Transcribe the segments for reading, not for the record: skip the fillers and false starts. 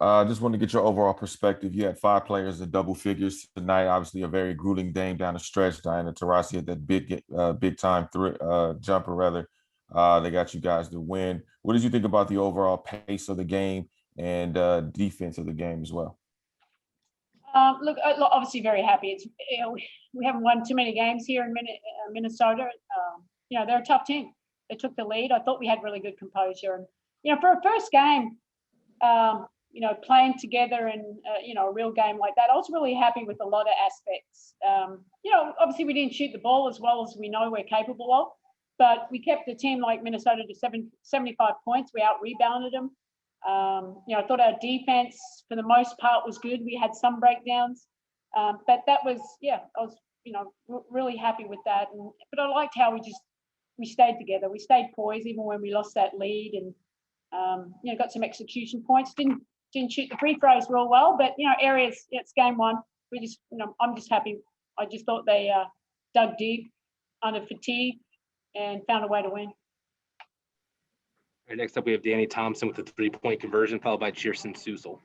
Just want to get your overall perspective. You had five players in double figures tonight. Obviously, a very grueling game down the stretch. Diana Taurasi had that big time jumper rather. They got you guys to win. What did you think about the overall pace of the game and defense of the game as well? Look, obviously very happy. We haven't won too many games here in Minnesota. They're a tough team. They took the lead. I thought we had really good composure, and for a first game, playing together in a real game like that, I was really happy with a lot of aspects. Obviously we didn't shoot the ball as well as we know we're capable of, but we kept the team like Minnesota to 75 points. We out rebounded them. I thought our defense for the most part was good. We had some breakdowns, but that was, I was, really happy with that. But I liked how we stayed together. We stayed poised even when we lost that lead, and got some execution points. Didn't shoot the free throws real well, but areas. It's game one. We just, I'm just happy. I just thought they dug deep under fatigue and found a way to win. All right, next up, we have Danny Thompson with a 3-point conversion, followed by Cheerson Susel.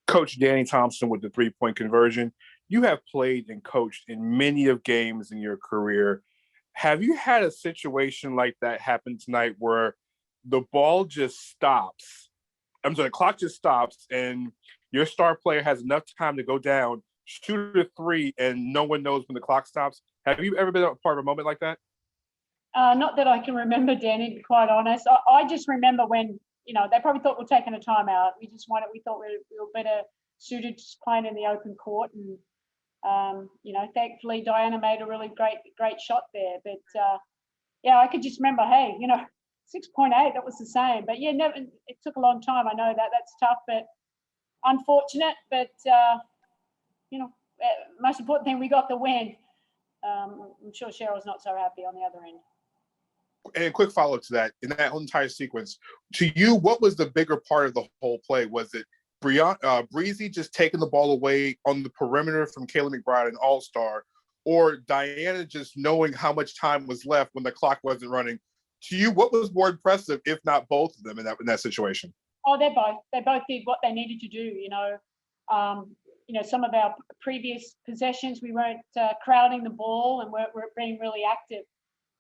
Coach Danny Thompson with the 3-point conversion. You have played and coached in many of games in your career. Have you had a situation like that happen tonight where the ball just stops? The clock just stops and your star player has enough time to go down, shoot a three, and no one knows when the clock stops. Have you ever been a part of a moment like that? Not that I can remember, Danny, to be quite honest. I just remember when, they probably thought we're taking a timeout. We thought we were better suited just playing in the open court. And, thankfully Diana made a really great shot there. But, I could just remember, hey, 6.8, that was the same. But, it took a long time. I know that's tough, but unfortunate. But, most important thing, we got the win. I'm sure Cheryl's not so happy on the other end. And a quick follow-up to that, in that whole entire sequence, to you, what was the bigger part of the whole play? Was it Breezy just taking the ball away on the perimeter from Kayla McBride, an all-star, or Diana just knowing how much time was left when the clock wasn't running? To you, what was more impressive, if not both of them, in that situation? Oh, they both did what they needed to do. Some of our previous possessions, we weren't crowding the ball and we're being really active.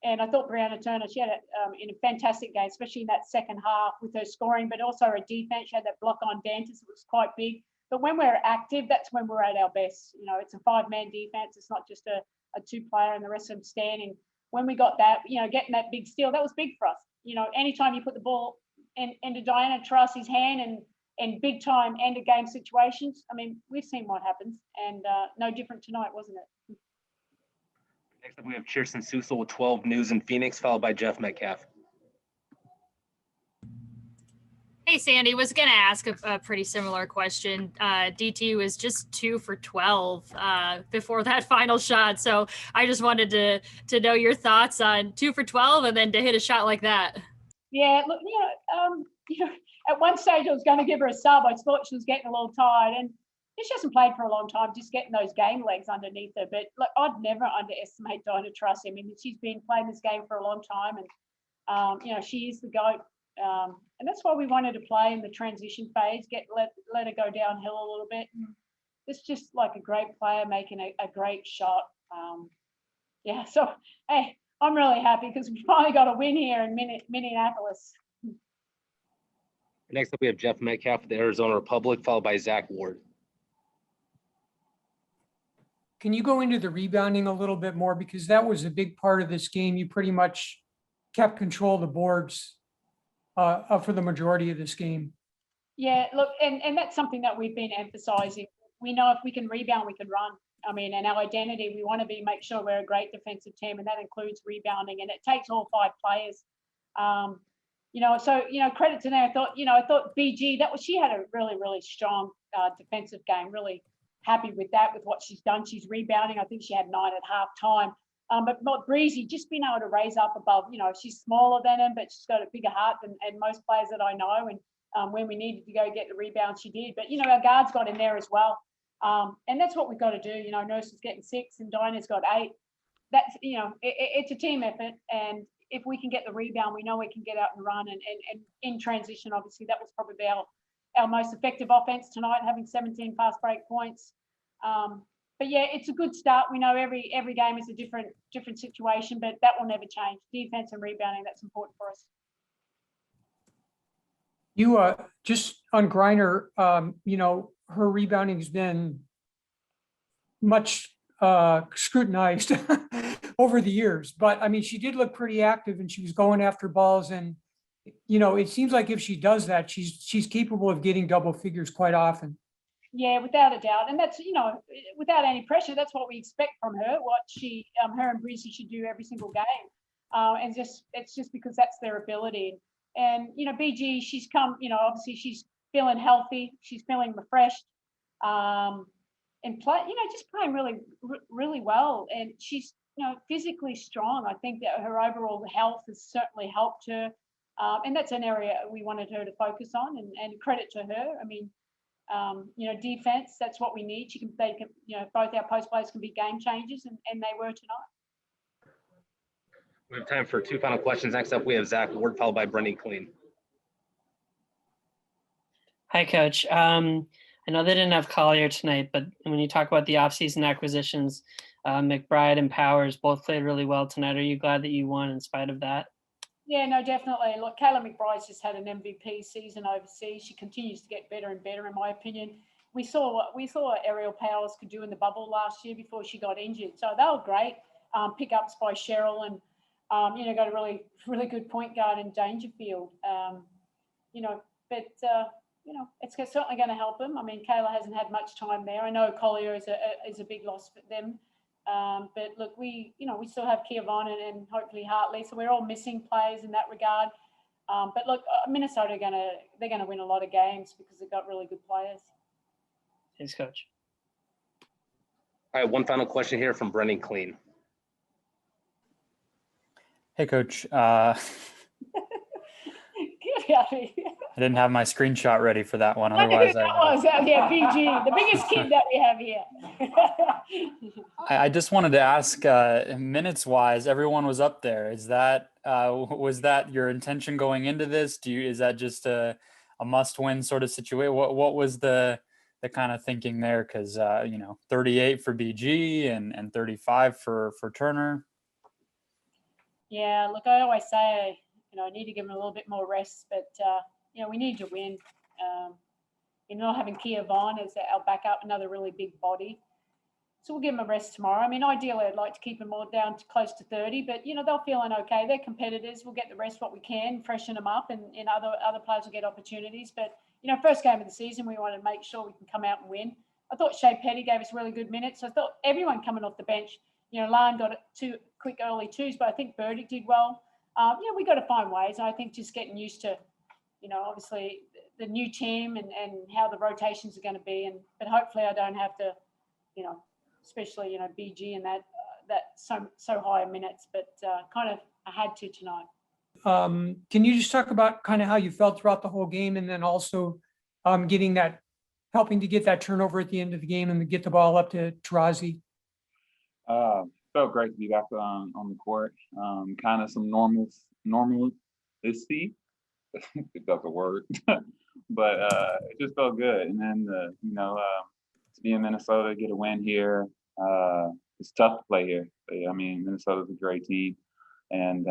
And I thought Brianna Turner, she had in a fantastic game, especially in that second half with her scoring, but also her defense. She had that block on Dantas. It was quite big. But when we're active, that's when we're at our best. It's a 5-man defense. It's not just a 2-player and the rest of them standing. When we got that, getting that big steal, that was big for us. Anytime you put the ball into Diana Taurasi's hand and big time end of game situations, we've seen what happens, and no different tonight, wasn't it? Next up, we have Cheerson Susel with 12 news in Phoenix, followed by Jeff Metcalf. Hey, Sandy, was going to ask a pretty similar question. DT was just 2 for 12 before that final shot. So I just wanted to know your thoughts on 2 for 12 and then to hit a shot like that. Yeah, look, at one stage I was going to give her a sub. I thought she was getting a little tired, and she hasn't played for a long time, just getting those game legs underneath her. But look, I'd never underestimate Diana Taurasi. She's been playing this game for a long time, and she is the GOAT. And that's why we wanted to play in the transition phase, let her go downhill a little bit. And it's just like a great player making a great shot. So hey, I'm really happy because we finally got a win here in Minneapolis. Next up, we have Jeff Metcalf of the Arizona Republic, followed by Zach Ward. Can you go into the rebounding a little bit more? Because that was a big part of this game. You pretty much kept control of the boards for the majority of this game. Yeah, look, and that's something that we've been emphasizing. We know if we can rebound, we can run. And our identity, we want to make sure we're a great defensive team, and that includes rebounding, and it takes all 5 players. Credit to them. I thought BG, she had a really, really strong defensive game, really happy with that, with what she's done. She's rebounding. I think she had 9 at halftime. But not Breezy, just being able to raise up above, she's smaller than him, but she's got a bigger heart than most players that I know. And when we needed to go get the rebound, she did. But, our guards got in there as well. And that's what we've got to do. Nurse is getting 6 and Dinah's got 8. That's, it's a team effort. And, if we can get the rebound, we know we can get out and run. And in transition, obviously, that was probably our most effective offense tonight, having 17 fast break points. But yeah, it's a good start. We know every game is a different situation, but that will never change. Defense and rebounding, that's important for us. You just on Griner, her rebounding has been much scrutinized over the years, but I mean, she did look pretty active and she was going after balls, and it seems like if she does that, she's capable of getting double figures quite often. Yeah, without a doubt, and that's without any pressure. That's what we expect from her. What her and Breezy should do every single game, and it's just because that's their ability. And BG, she's come. Obviously she's feeling healthy. She's feeling refreshed, and play. Just playing really well. And she's physically strong. I think that her overall health has certainly helped her, and that's an area we wanted her to focus on. And credit to her. I mean. Defense, that's what we need. They can, both our post players can be game changers, and they were tonight. We have time for 2 final questions. Next up, we have Zach Ward, followed by Brittney Griner. Hi, Coach. I know they didn't have Collier tonight, but when you talk about the offseason acquisitions, McBride and Powers both played really well tonight. Are you glad that you won in spite of that? Yeah, no, definitely. Look, Kayla McBride's just had an MVP season overseas. She continues to get better and better, in my opinion. We saw what Aerial Powers could do in the bubble last year before she got injured. So they were great pickups by Cheryl, and got a really good point guard in Dangerfield. It's certainly going to help them. I mean, Kayla hasn't had much time there. I know Collier is a big loss for them. But look, we still have Kia Von and hopefully Hartley, so we're all missing players in that regard. But look, Minnesota they're gonna win a lot of games because they've got really good players. Thanks, Coach. All right, 1 final question here from Brittney Griner. Hey, Coach. Get out of here. I didn't have my screenshot ready for that one. I knew Otherwise, that was. Yeah, BG, the biggest kid that we have here. I just wanted to ask, minutes-wise, everyone was up there. Is that was that your intention going into this? Is that just a must-win sort of situation? What was the kind of thinking there? Because 38 for BG and 35 for Turner. Yeah, look, I always say, I need to give them a little bit more rest, but we need to win. Not having Kia Von as our backup, another really big body. So we'll give them a rest tomorrow. I mean, ideally, I'd like to keep them all down to close to 30, but, they're feeling okay. They're competitors. We'll get the rest what we can, freshen them up, and other players will get opportunities. But, first game of the season, we want to make sure we can come out and win. I thought Shea Petty gave us really good minutes. I thought everyone coming off the bench, Lan got 2 quick early twos, but I think Burdick did well. We got to find ways. I think just getting used to, obviously the new team and how the rotations are going to be. But hopefully I don't have to, especially, BG and that so high in minutes, but kind of I had to tonight. Can you just talk about kind of how you felt throughout the whole game, and then also helping to get that turnover at the end of the game and to get the ball up to Taurasi? Felt great to be back on the court. Kind of some normalcy, if that's a word, but it just felt good. And then to be in Minnesota, get a win here. It's tough to play here. I mean, Minnesota's a great team, and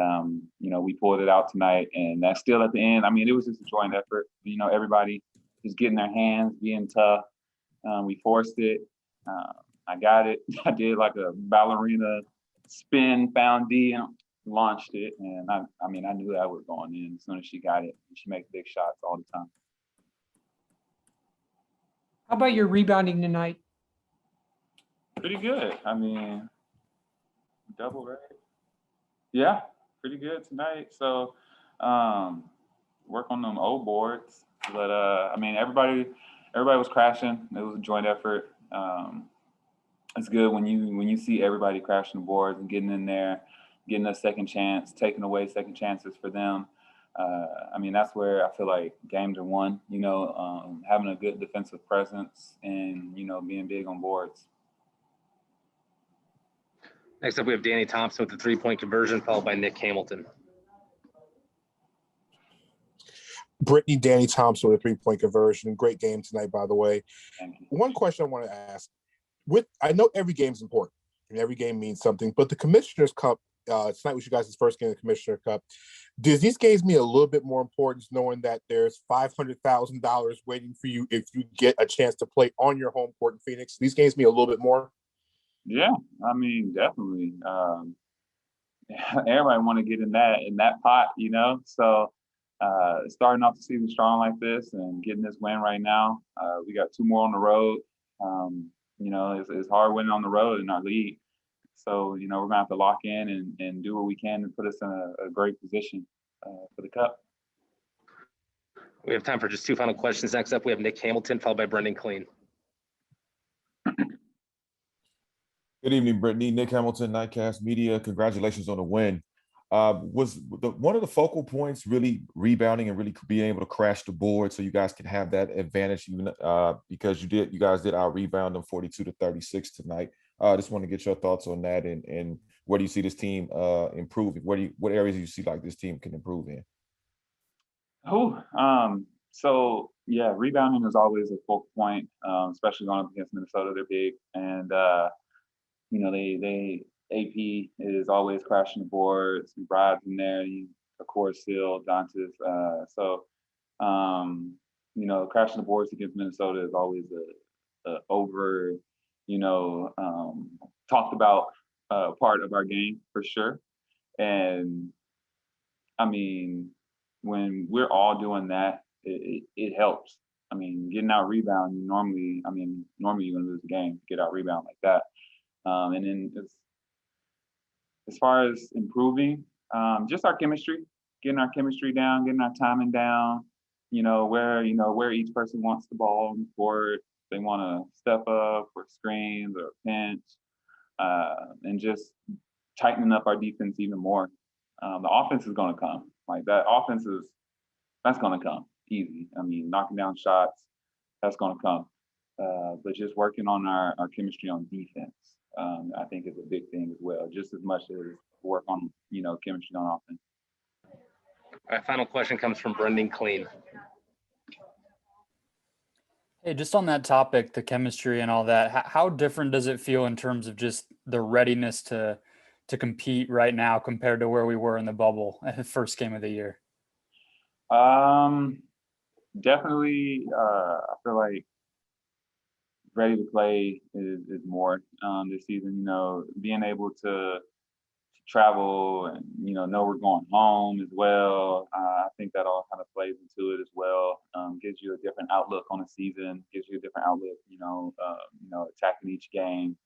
we pulled it out tonight. And that's still at the end. I mean, it was just a joint effort. Everybody just getting their hands, being tough. We forced it. I got it. I did like a ballerina spin, found D, and launched it. And I knew that was going in as soon as she got it. She makes big shots all the time. How about your rebounding tonight? Pretty good. I mean, double, right? Yeah, pretty good tonight. So work on them old boards. But everybody was crashing. It was a joint effort. It's good when you see everybody crashing the boards and getting in there, getting a second chance, taking away second chances for them. That's where I feel like games are won, having a good defensive presence and, being big on boards. Next up, we have Danny Thompson with the 3-point conversion, followed by Nick Hamilton. Brittney Danny Thompson with a 3-point conversion. Great game tonight, by the way. Thank you. One question I want to ask: I know every game's important and every game means something, but the Commissioner's Cup tonight was you guys' first game of the Commissioner Cup. Does these games mean a little bit more importance, knowing that there's $500,000 waiting for you if you get a chance to play on your home court in Phoenix? These games mean a little bit more. Yeah, I mean, definitely. Everybody want to get in that pot, you know. So starting off the season strong like this and getting this win right now. We got 2 more on the road. You know, it's hard winning on the road in our league. So, you know, we're gonna have to lock in and do what we can to put us in a great position for the cup. We have time for just 2 final questions. Next up, we have Nick Hamilton, followed by Brendan Clean. Good evening, Brittney. Nick Hamilton, Nightcast Media. Congratulations on the win. Was one of the focal points really rebounding and really being able to crash the board so you guys can have that advantage, even because you guys did out rebound them 42-36 tonight. Just want to get your thoughts on that and where do you see this team improving? What areas do you see like this team can improve in? So yeah, rebounding is always a focal point, especially going up against Minnesota. They're big, and you know they AP is always crashing the boards. Bride's in there, of course, still Dantas. You know, crashing the boards against Minnesota is always a over, you know, talked about part of our game for sure. And I mean, when we're all doing that, it helps. I mean, getting out rebound, normally you're gonna lose the game, get out rebound like that. And then as far as improving, just our chemistry, getting our chemistry down, getting our timing down, where each person wants the ball on the court. They want to step up or screens or pinch, and just tightening up our defense even more. The offense is going to come. Like that offense that's going to come easy. I mean, knocking down shots, that's going to come. But just working on our chemistry on defense, I think is a big thing as well, just as much as work on, chemistry on offense. All right, final question comes from Brendan Clean. Hey, just on that topic, the chemistry and all that, how different does it feel in terms of just the readiness to compete right now compared to where we were in the bubble at the first game of the year? Definitely, I feel like ready to play is more this season. Being able to travel and know we're going home as well. I think that all kind of plays into it as well. Gives you a different outlook on the season. Gives you a different outlook. Attacking each game.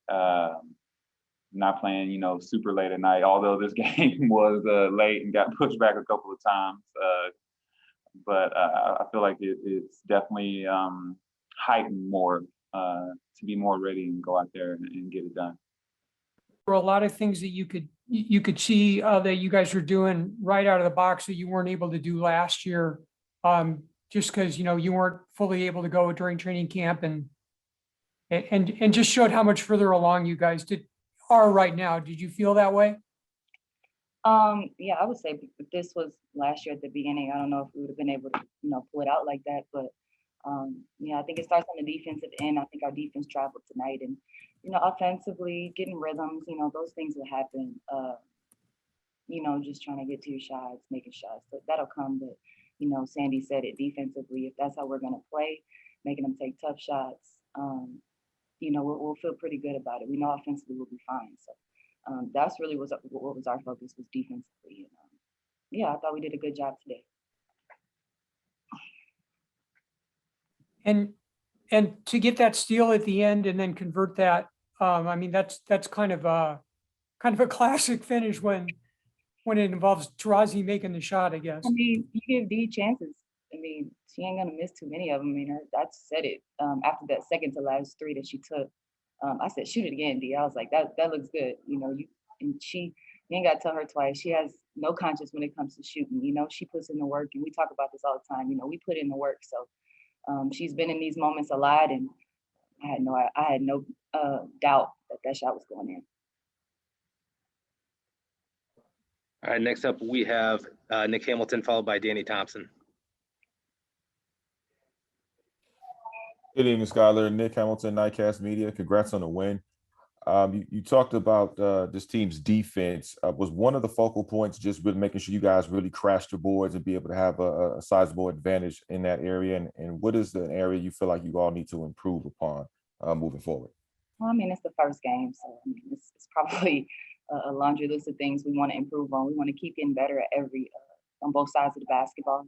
Not playing super late at night. Although this game was late and got pushed back a couple of times. But I feel like it's definitely heightened more to be more ready and go out there and get it done. There were a lot of things that you could see that you guys were doing right out of the box that you weren't able to do last year, just because you weren't fully able to go during training camp and just showed how much further along you guys are right now. Did you feel that way? Yeah, I would say this was last year at the beginning. I don't know if we would have been able to, pull it out like that, but I think it starts on the defensive end. I think our defense traveled tonight, and offensively, getting rhythms, those things will happen. Just trying to get to your shots, making shots, that'll come. But Sandy said it defensively. If that's how we're gonna play, making them take tough shots, we'll feel pretty good about it. We know offensively we'll be fine. So that's really what was our focus, was defensively. I thought we did a good job today. And to get that steal at the end and then convert that, that's kind of a classic finish when it involves Taurasi making the shot, I guess. You give Dee chances. She ain't gonna miss too many of them. I said it after that second to last three that she took. I said, shoot it again, Dee. I was like, that looks good. You ain't got to tell her twice. She has no conscience when it comes to shooting. She puts in the work, and we talk about this all the time. We put in the work. So she's been in these moments a lot, and I had no doubt that shot was going in. All right, next up we have Nick Hamilton, followed by Danny Thompson. Good evening, Skylar. Nick Hamilton, Nightcast Media. Congrats on the win. You talked about this team's defense. Was one of the focal points just really making sure you guys really crashed your boards and be able to have a sizable advantage in that area? And what is the area you feel like you all need to improve upon moving forward? Well, I mean, it's the first game, so I mean, it's probably a laundry list of things we want to improve on. We want to keep getting better at every on both sides of the basketball.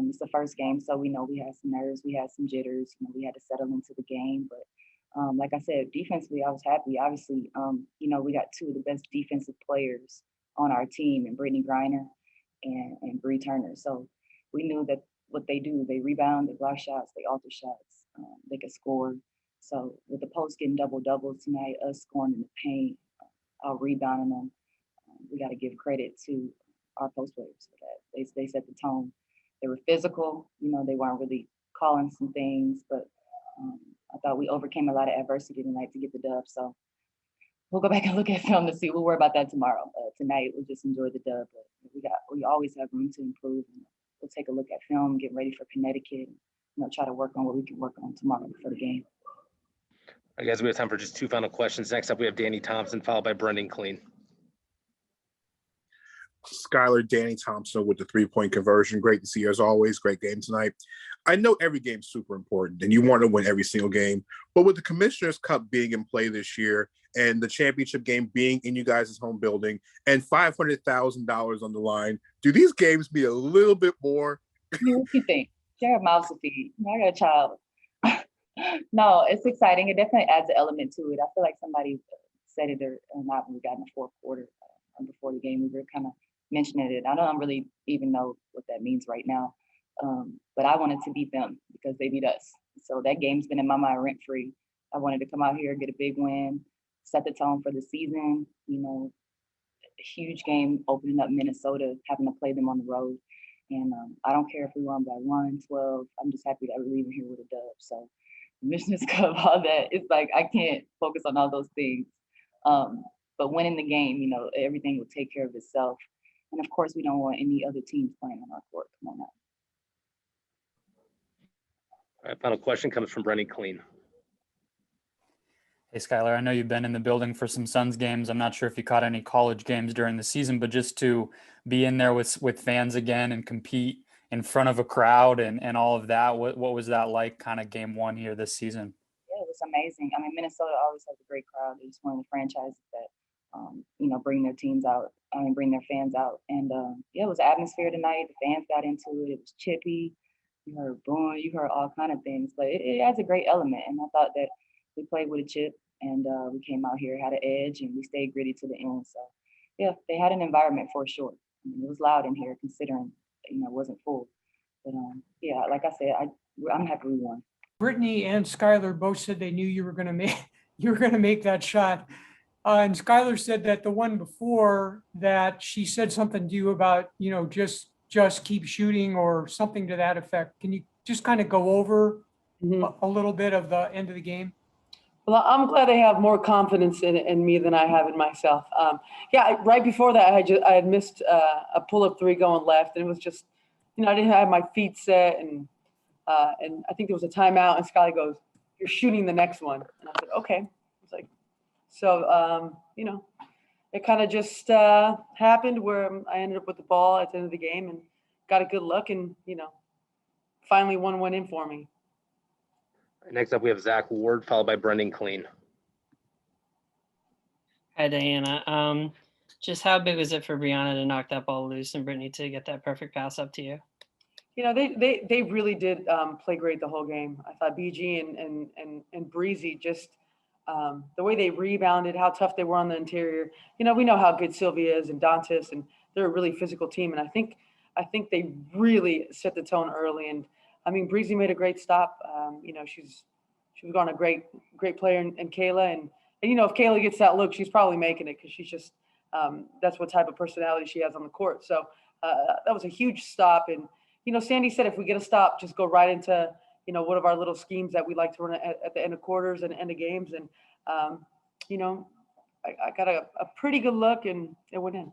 It's the first game, so we know we had some nerves, we had some jitters, we had to settle into the game. But like I said, defensively, I was happy. Obviously, we got two of the best defensive players on our team, and Brittney Griner and Bree Turner. So we knew that what they do, they rebound, they block shots, they alter shots, they can score. So with the post getting double-doubles tonight, us scoring in the paint, out rebounding them, we got to give credit to our post players for that. They set the tone. They were physical, they weren't really calling some things, but I thought we overcame a lot of adversity tonight to get the dub. So we'll go back and look at film to see. We'll worry about that tomorrow. Tonight, we'll just enjoy the dub. But we always have room to improve. We'll take a look at film, get ready for Connecticut, try to work on what we can work on tomorrow for the game. I guess we have time for just two final questions. Next up, we have Danny Thompson, followed by Brendan Clean. Skylar, Danny Thompson with the 3-point conversion. Great to see you as always. Great game tonight. I know every game's super important and you want to win every single game, but with the Commissioner's Cup being in play this year and the championship game being in you guys' home building and $500,000 on the line, do these games mean a little bit more? What do you think? Share a mouth to feed. I got a child. No, it's exciting. It definitely adds an element to it. I feel like somebody said it or not when we got in the fourth quarter before the game. We were kind of mentioning it. I don't really even know what that means right now. But I wanted to beat them because they beat us. So that game's been in my mind rent free. I wanted to come out here, get a big win, set the tone for the season. A huge game opening up Minnesota, having to play them on the road. And I don't care if we won by 1, 12. I'm just happy that we're leaving here with a dub. So Commissioner's Cup, all that, it's like I can't focus on all those things. But winning the game, everything will take care of itself. And of course, we don't want any other teams playing on our court. Come on now. All right, final question comes from Brendan Clean. Hey, Skylar, I know you've been in the building for some Suns games. I'm not sure if you caught any college games during the season, but just to be in there with fans again and compete in front of a crowd and all of that, what was that like kind of game one here this season? Yeah, it was amazing. I mean, Minnesota always has a great crowd. They're just one of the franchises that, bring their teams out. Bring their fans out. And it was atmosphere tonight. The fans got into it. It was chippy. You heard booing. You heard all kind of things. But it adds a great element. And I thought that we played with a chip. And we came out here, had an edge, and we stayed gritty to the end. So, yeah, they had an environment for sure. It was loud in here, considering it wasn't full. But yeah, like I said, I'm happy we won. Brittney and Skylar both said they knew you were going to make that shot. And Skylar said that the one before that she said something to you about just keep shooting or something to that effect. Can you just kind of go over a little bit of the end of the game? Well, I'm glad they have more confidence in me than I have in myself. Right before that, I had missed a pull-up three going left, and it was just, I didn't have my feet set, and I think there was a timeout, and Skylar goes, "You're shooting the next one," and I said, "Okay." I was like, so it kind of just happened where I ended up with the ball at the end of the game and got a good look, and finally one went in for me. Next up, we have Zach Ward, followed by Brendan Clean. Hi, Diana. Just how big was it for Brianna to knock that ball loose and Brittney to get that perfect pass up to you? They really did play great the whole game. I thought BG and Breezy just the way they rebounded, how tough they were on the interior. We know how good Sylvia is and Dantas, and they're a really physical team. And I think they really set the tone early. And I mean, Breezy made a great stop. She's gone a great player in Kayla, and if Kayla gets that look, she's probably making it because she's just that's what type of personality she has on the court. So that was a huge stop. And Sandy said if we get a stop, just go right into one of our little schemes that we like to run at the end of quarters and end of games. And I got a pretty good look, and it went in.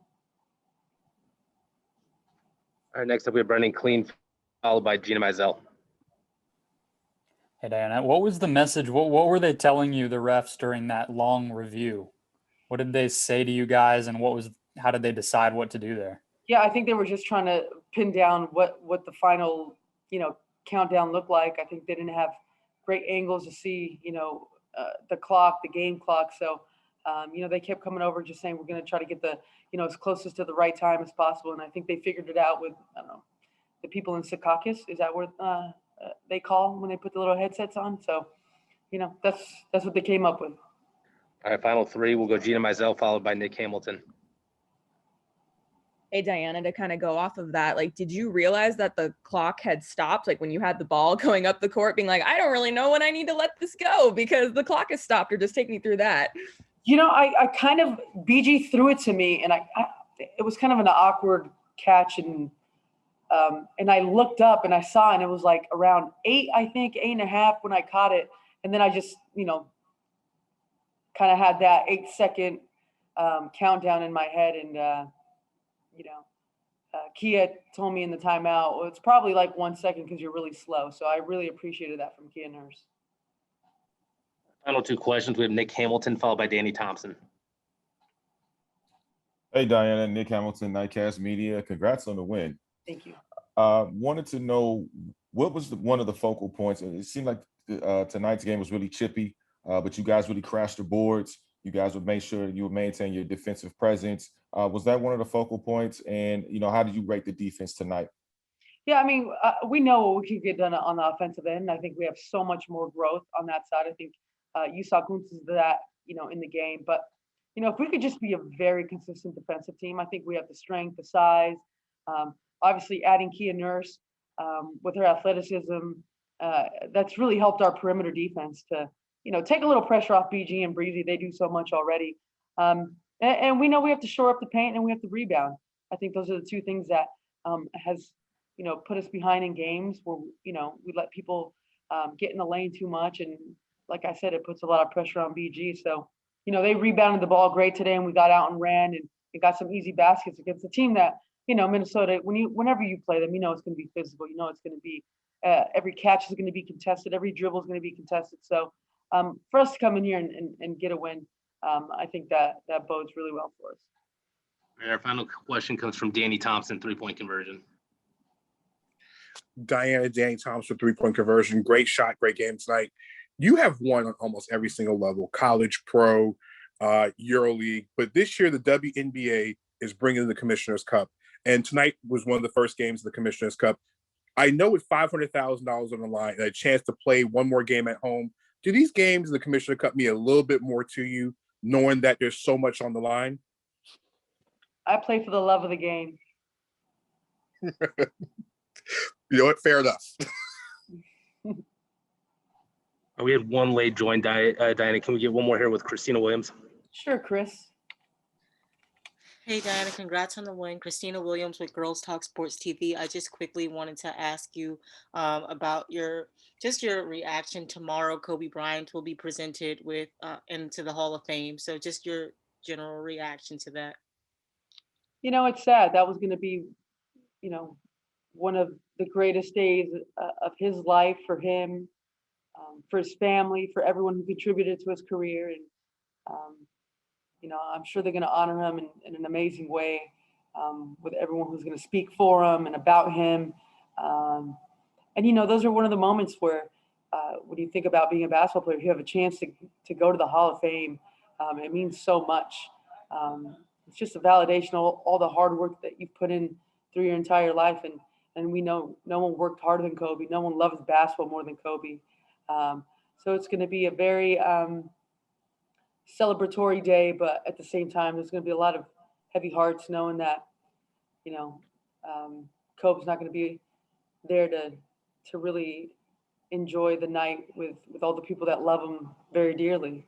All right, next up we have Brendan Clean, followed by Gina Mizell. Hey Diana, what was the message? What were they telling you, the refs, during that long review? What did they say to you guys, and how did they decide what to do there? Yeah, I think they were just trying to pin down what the final, countdown looked like. I think they didn't have great angles to see, the clock, the game clock. So, they kept coming over just saying, we're going to try to get the, as closest to the right time as possible. And I think they figured it out with, I don't know, the people in Secaucus. Is that what they call when they put the little headsets on? So, that's what they came up with. All right, final three. We'll go Gina Mizell, followed by Nick Hamilton. Hey, Diana, to kind of go off of that, like, did you realize that the clock had stopped? Like when you had the ball going up the court, being like, I don't really know when I need to let this go because the clock has stopped, or just take me through that. I kind of, BG threw it to me, and it was kind of an awkward catch, and I looked up and I saw, and it was like around 8, I think 8.5 when I caught it. And then I just, kind of had that 8-second countdown in my head. And, Kia told me in the timeout, well, it's probably like 1 second because you're really slow. So I really appreciated that from Kia Nurse. Final two questions. We have Nick Hamilton, followed by Danny Thompson. Hey, Diana, Nick Hamilton, Nightcast Media. Congrats on the win. Thank you. Wanted to know what was one of the focal points. It seemed like tonight's game was really chippy, but you guys really crashed the boards. You guys would make sure you would maintain your defensive presence. Was that one of the focal points? And, how did you rate the defense tonight? Yeah, I mean, we know what we can get done on the offensive end. I think we have so much more growth on that side. I think you saw glimpses of that, in the game. But, if we could just be a very consistent defensive team, I think we have the strength, the size. Obviously, adding Kia Nurse with her athleticism, that's really helped our perimeter defense to, take a little pressure off BG and Breezy. They do so much already. And we know we have to shore up the paint and we have to rebound. I think those are the two things that has, put us behind in games where, we let people get in the lane too much. And like I said, it puts a lot of pressure on BG. So, they rebounded the ball great today, and we got out and ran and got some easy baskets against a team that, Minnesota, whenever you play them, it's going to be physical. It's going to be every catch is going to be contested. Every dribble is going to be contested. So for us to come in here and get a win, I think that bodes really well for us. And our final question comes from Danny Thompson, 3-point conversion. Danny Thompson, 3-point conversion. Great shot, great game tonight. You have won on almost every single level, college, pro, EuroLeague. But this year, the WNBA is bringing the Commissioner's Cup. And tonight was one of the first games of the Commissioner's Cup. I know with $500,000 on the line and a chance to play one more game at home, do these games of the Commissioner Cup mean a little bit more to you, knowing that there's so much on the line? I play for the love of the game. You know what? Fair enough. We had one late join, Diana. Can we get one more here with Christina Williams? Sure, Chris. Hey, Diana, congrats on the win. Christina Williams with Girls Talk Sports TV. I just quickly wanted to ask you about your reaction tomorrow. Kobe Bryant will be presented into the Hall of Fame. So just your general reaction to that. It's sad. That was going to be, one of the greatest days of his life for him, for his family, for everyone who contributed to his career. And, I'm sure they're going to honor him in an amazing way with everyone who's going to speak for him and about him. And, those are one of the moments where when you think about being a basketball player, if you have a chance to go to the Hall of Fame, it means so much. It's just a validation of all the hard work that you've put in through your entire life. And we know no one worked harder than Kobe. No one loves basketball more than Kobe. So it's going to be a very celebratory day, but at the same time, there's going to be a lot of heavy hearts knowing that, Kobe's not going to be there to really enjoy the night with all the people that love him very dearly.